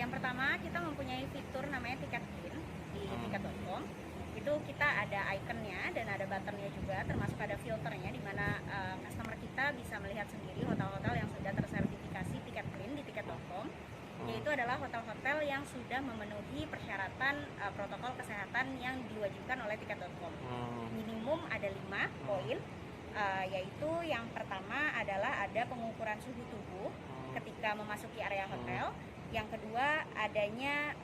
Yang pertama, kita mempunyai fitur namanya Tiket Clean di tiket.com. Itu kita ada ikonnya dan ada buttonnya juga, termasuk ada filternya di mana customer kita bisa melihat sendiri hotel-hotel yang sudah tersertifikasi Tiket Clean di tiket.com. Yaitu adalah hotel-hotel yang sudah memenuhi persyaratan protokol kesehatan yang diwajibkan oleh tiket.com. Minimum ada 5 poin, yaitu yang pertama adalah ada pengukuran suhu tubuh ketika memasuki area hotel. Yang kedua, adanya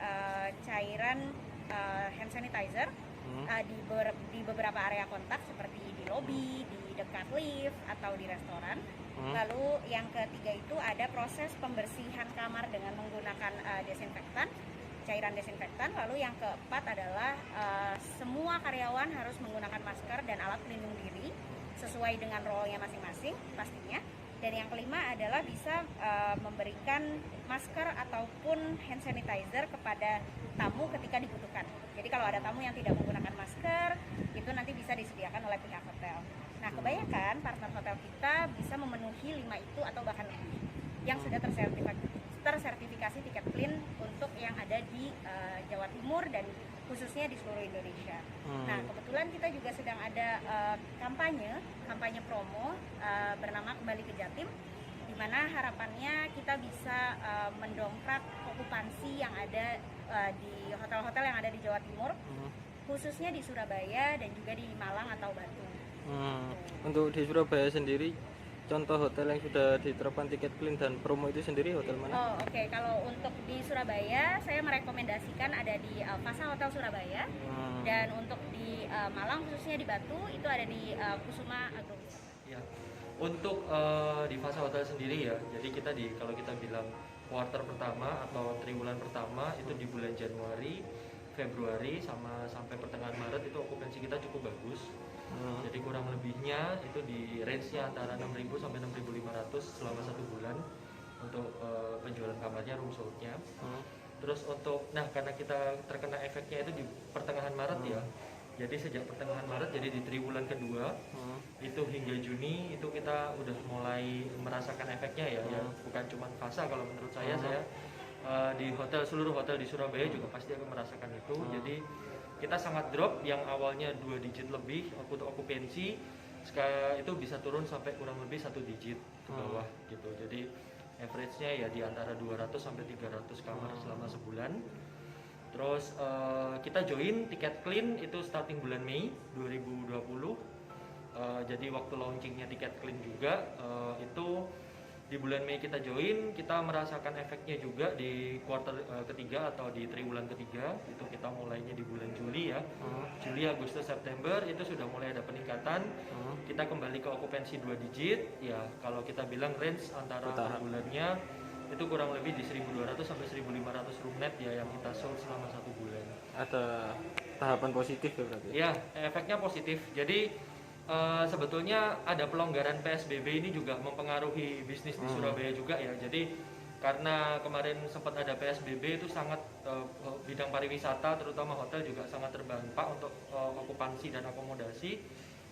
cairan hand sanitizer di beberapa area kontak seperti di lobi, di dekat lift, atau di restoran. Lalu yang ketiga itu ada proses pembersihan kamar dengan menggunakan desinfektan, cairan desinfektan. Lalu yang keempat adalah semua karyawan harus menggunakan masker dan alat pelindung diri sesuai dengan role-nya masing-masing pastinya. Dan yang kelima adalah bisa memberikan masker ataupun hand sanitizer kepada tamu ketika dibutuhkan. Jadi kalau ada tamu yang tidak menggunakan masker, itu nanti bisa disediakan oleh pihak hotel. Nah, kebanyakan partner hotel kita bisa memenuhi 5 itu atau bahkan lebih yang sudah tersertifikasi Tiket Clean untuk yang ada di Jawa Timur dan khususnya di seluruh Indonesia. Nah, kebetulan kita juga sedang ada kampanye promo bernama Kembali ke Jatim, di mana harapannya kita bisa mendongkrak okupansi yang ada di hotel-hotel yang ada di Jawa Timur, khususnya di Surabaya dan juga di Malang atau Batu. Untuk di Surabaya sendiri, contoh hotel yang sudah diterapkan Tiket Clean dan promo itu sendiri hotel mana? Oke. Kalau untuk di Surabaya, saya merekomendasikan ada di Fasa Hotel Surabaya. Dan untuk di Malang, khususnya di Batu, itu ada di Kusuma Agrowisata. Ya, untuk di Fasa Hotel sendiri ya, jadi kalau kita bilang kuarter pertama atau triwulan pertama itu di bulan Januari, Februari sampai pertengahan Maret itu okupansi kita cukup bagus. Jadi kurang lebihnya itu di range-nya antara 6.000 sampai 6.500 selama 1 bulan untuk penjualan kamarnya, room sold-nya. Terus karena kita terkena efeknya itu di pertengahan Maret ya. Jadi sejak pertengahan Maret, jadi di triwulan kedua itu hingga Juni itu kita udah mulai merasakan efeknya ya. Ya bukan cuma Fasa, kalau menurut saya di seluruh hotel di Surabaya juga pasti akan merasakan itu. Jadi kita sangat drop yang awalnya 2 digit lebih untuk okupansi, itu bisa turun sampai kurang lebih 1 digit ke bawah gitu. Jadi average-nya ya di antara 200 sampai 300 kamar selama sebulan. Terus kita join Tiket Clean itu starting bulan Mei 2020. Jadi waktu launchingnya Tiket Clean juga itu di bulan Mei kita join, kita merasakan efeknya juga di kuartal ketiga atau di triwulan ketiga. Itu kita mulainya di bulan Juli ya. Juli, Agustus, September itu sudah mulai ada peningkatan. Kita kembali ke okupansi 2 digit. Ya, kalau kita bilang range antara per bulannya itu kurang lebih di 1.200 sampai 1.500 room net ya yang kita sold selama 1 bulan. Ada tahapan positif ya berarti? Ya, efeknya positif. Jadi sebetulnya ada pelonggaran PSBB ini juga mempengaruhi bisnis di Surabaya juga ya. Jadi karena kemarin sempat ada PSBB itu sangat bidang pariwisata terutama hotel juga sangat terdampak untuk okupansi dan akomodasi.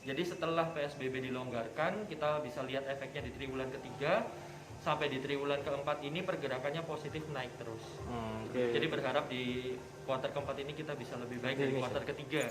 Jadi setelah PSBB dilonggarkan, kita bisa lihat efeknya di triwulan ketiga sampai di triwulan keempat ini pergerakannya positif naik terus. Jadi berharap di kuartal keempat ini kita bisa lebih baik dari kuartal ketiga.